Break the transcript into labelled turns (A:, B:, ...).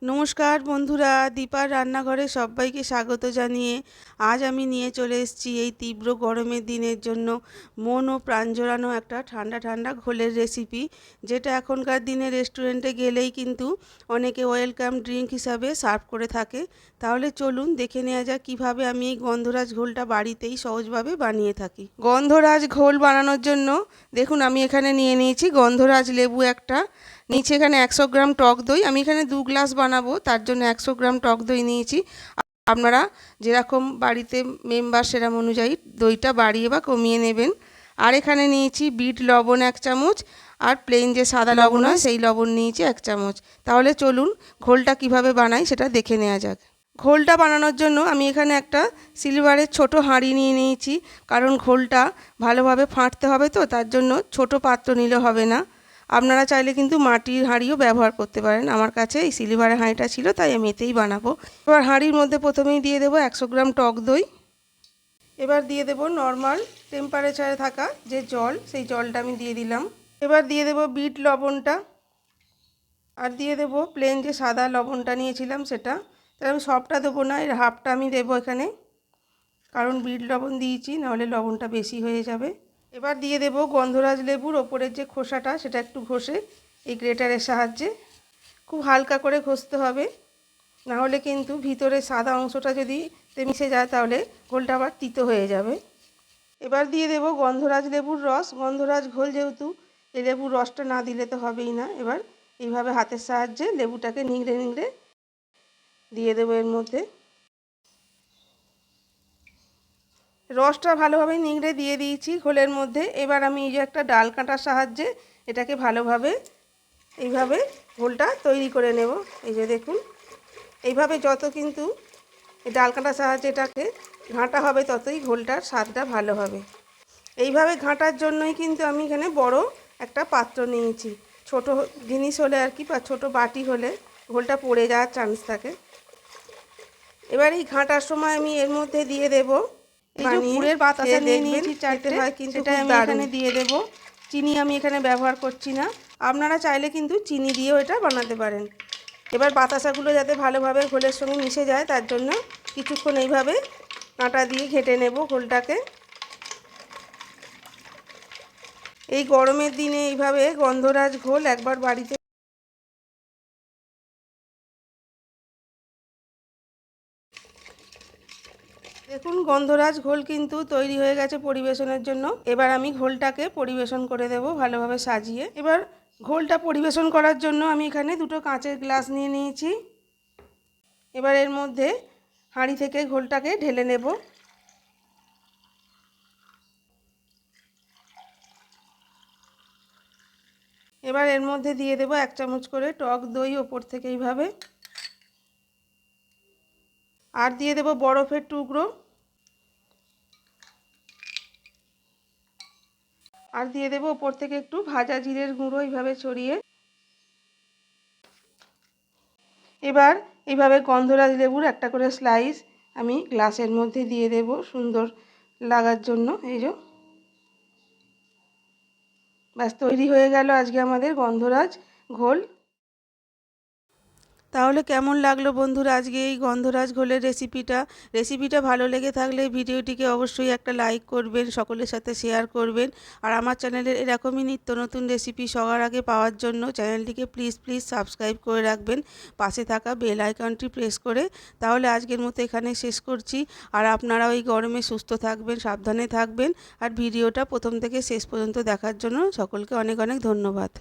A: নমস্কার বন্ধুরা, দীপার রান্নাঘরে সবাইকে স্বাগত জানিয়ে আজ আমি নিয়ে চলে এসেছি এই তীব্র গরমের দিনের জন্য মন ও প্রাণ জোড়ানো একটা ঠান্ডা ঠান্ডা ঘোলের রেসিপি, যেটা এখনকার দিনে রেস্টুরেন্টে গেলেই কিন্তু অনেকে ওয়েলকাম ড্রিঙ্ক হিসাবে সার্ভ করে থাকে। তাহলে চলুন দেখে নেওয়া যাক কীভাবে আমি এই গন্ধরাজ ঘোলটা বাড়িতেই সহজভাবে বানিয়ে থাকি। গন্ধরাজ ঘোল বানানোর জন্য দেখুন আমি এখানে নিয়ে নিয়েছি গন্ধরাজ লেবু একটা, নিচে এখানে 100 গ্রাম টক দই। আমি এখানে 2 গ্লাস বানাবো, তার জন্য 100 গ্রাম টক দই নিয়েছি। আপনারা যেরকম বাড়িতে মেম্বার সেরকম অনুযায়ী দইটা বাড়িয়ে বা কমিয়ে নেবেন। আর এখানে নিয়েছি বিট লবণ 1 চামচ, আর প্লেন যে সাদা লবণ হয় সেই লবণ নিয়েছি 1 চামচ। তাহলে চলুন ঘোলটা কিভাবে বানাই সেটা দেখে নেওয়া যাক। ঘোলটা বানানোর জন্য আমি এখানে একটা সিলভারের ছোট হাঁড়ি নিয়ে নিয়েছি, কারণ ঘোলটা ভালোভাবে ফাটতে হবে, তো তার জন্য ছোট পাত্র নিলে হবে না। আপনারা চাইলে কিন্তু মাটির হাঁড়িও ব্যবহার করতে পারেন। আমার কাছে এই সিলভারের হাঁড়িটা ছিল, তাই আমি এতেই বানাবো। এবার হাঁড়ির মধ্যে প্রথমেই দিয়ে দেবো 100 গ্রাম টক দই। এবার দিয়ে দেবো নর্মাল টেম্পারেচারে থাকা যে জল, সেই জলটা আমি দিয়ে দিলাম। এবার দিয়ে দেবো বিট লবণটা, আর দিয়ে দেবো প্লেন যে সাদা লবণটা নিয়েছিলাম সেটা। তাহলে আমি সবটা দেবো না, এর হাফটা আমি দেবো এখানে, কারণ বিট লবণ দিয়েছি, নাহলে লবণটা বেশি হয়ে যাবে। এবার দিয়ে দেবো গন্ধরাজ লেবুর ওপরের যে খোসাটা, সেটা একটু ঘষে এই গ্রেটারের সাহায্যে খুব হালকা করে ঘষতে হবে, না হলে কিন্তু ভিতরে সাদা অংশটা যদি মিশে যায় তাহলে ঘোলটা আবার তিতো হয়ে যাবে। এবার দিয়ে দেবো গন্ধরাজ লেবুর রস। গন্ধরাজ ঘোল যেহেতু, এই লেবুর রসটা না দিলে তো হবেই না। এবার এইভাবে হাতের সাহায্যে লেবুটাকে নিংড়ে নিংড়ে দিয়ে দেবো এর মধ্যে। রসটা ভালোভাবে নিংড়ে দিয়ে দিয়েছি ঘোলের মধ্যে। এবার আমি এই যে একটা ডাল কাঁটার সাহায্যে এটাকে ভালোভাবে এইভাবে ঘোলটা তৈরি করে নেব। এই যে দেখুন, এইভাবে যত কিন্তু ডাল কাঁটার সাহায্যে এটাকে ঘাঁটা হবে, ততই ঘোলটার স্বাদটা ভালো হবে। এইভাবে ঘাঁটার জন্যই কিন্তু আমি এখানে বড় একটা পাত্র নিয়েছি। ছোট জিনিস হলে আর কি, বা ছোটো বাটি হলে ঘোলটা পড়ে যাওয়ার চান্স থাকে। এবার এই ঘাঁটার সময় আমি এর মধ্যে দিয়ে দেবো গুড়ের বাতাসা নিয়ে নিয়েছি চাইতে হয়, কিন্তু সেটা আমি এখানে দিয়ে দেব। চিনি আমি এখানে ব্যবহার করছি না, আপনারা চাইলে কিন্তু চিনি দিয়েও এটা বানাতে পারেন। এবার বাতাসাগুলো যাতে ভালোভাবে ঘোলের সঙ্গে মিশে যায়, তার জন্য কিছুক্ষণ এইভাবে কাঁটা দিয়ে ঘেঁটে নেব ঘোলটাকে। এই গরমের দিনে এইভাবে গন্ধরাজ ঘোল একবার বাড়িতে দেখুন, গন্ধরাজ ঘোল কিন্তু তৈরি হয়ে গেছে পরিবেশনের জন্য। এবার আমি ঘোলটাকে পরিবেশন করে দেব ভালোভাবে সাজিয়ে। এবার ঘোলটা পরিবেশন করার জন্য আমি এখানে দুটো কাঁচের গ্লাস নিয়ে নিয়েছি। এবার এর মধ্যে হাঁড়ি থেকে ঘোলটাকে ঢেলে নেব। এবার এর মধ্যে দিয়ে দেব 1 চামচ করে টক দই ওপর থেকে এইভাবে, আর দিয়ে দেব বরফের টুকরো, আর দিয়ে দেবো ওপর থেকে একটু ভাজা জিরের গুঁড়ো এইভাবে ছড়িয়ে। এবার এইভাবে গন্ধরাজ লেবুর একটা করে স্লাইস আমি গ্লাসের মধ্যে দিয়ে দেব সুন্দর লাগার জন্য। এই যে ব্যাস তৈরি হয়ে গেল আজকে আমাদের গন্ধরাজ ঘোল। তাহলে কেমন লাগলো বন্ধুরা আজকে এই গন্ধরাজ ঘোলের রেসিপিটা ভালো লেগে থাকলে ভিডিওটিকে অবশ্যই একটা লাইক করবেন, সকলের সাথে শেয়ার করবেন। আর আমার চ্যানেলের এরকমই নিত্য নতুন রেসিপি সবার আগে পাওয়ার জন্য চ্যানেলটিকে প্লিজ সাবস্ক্রাইব করে রাখবেন, পাশে থাকা বেল আইকনটি প্রেস করে। তাহলে আজকের মতো এখানে শেষ করছি। আর আপনারা ওই গরমে সুস্থ থাকবেন, সাবধানে থাকবেন। আর ভিডিওটা প্রথম থেকে শেষ পর্যন্ত দেখার জন্য সকলকে অনেক অনেক ধন্যবাদ।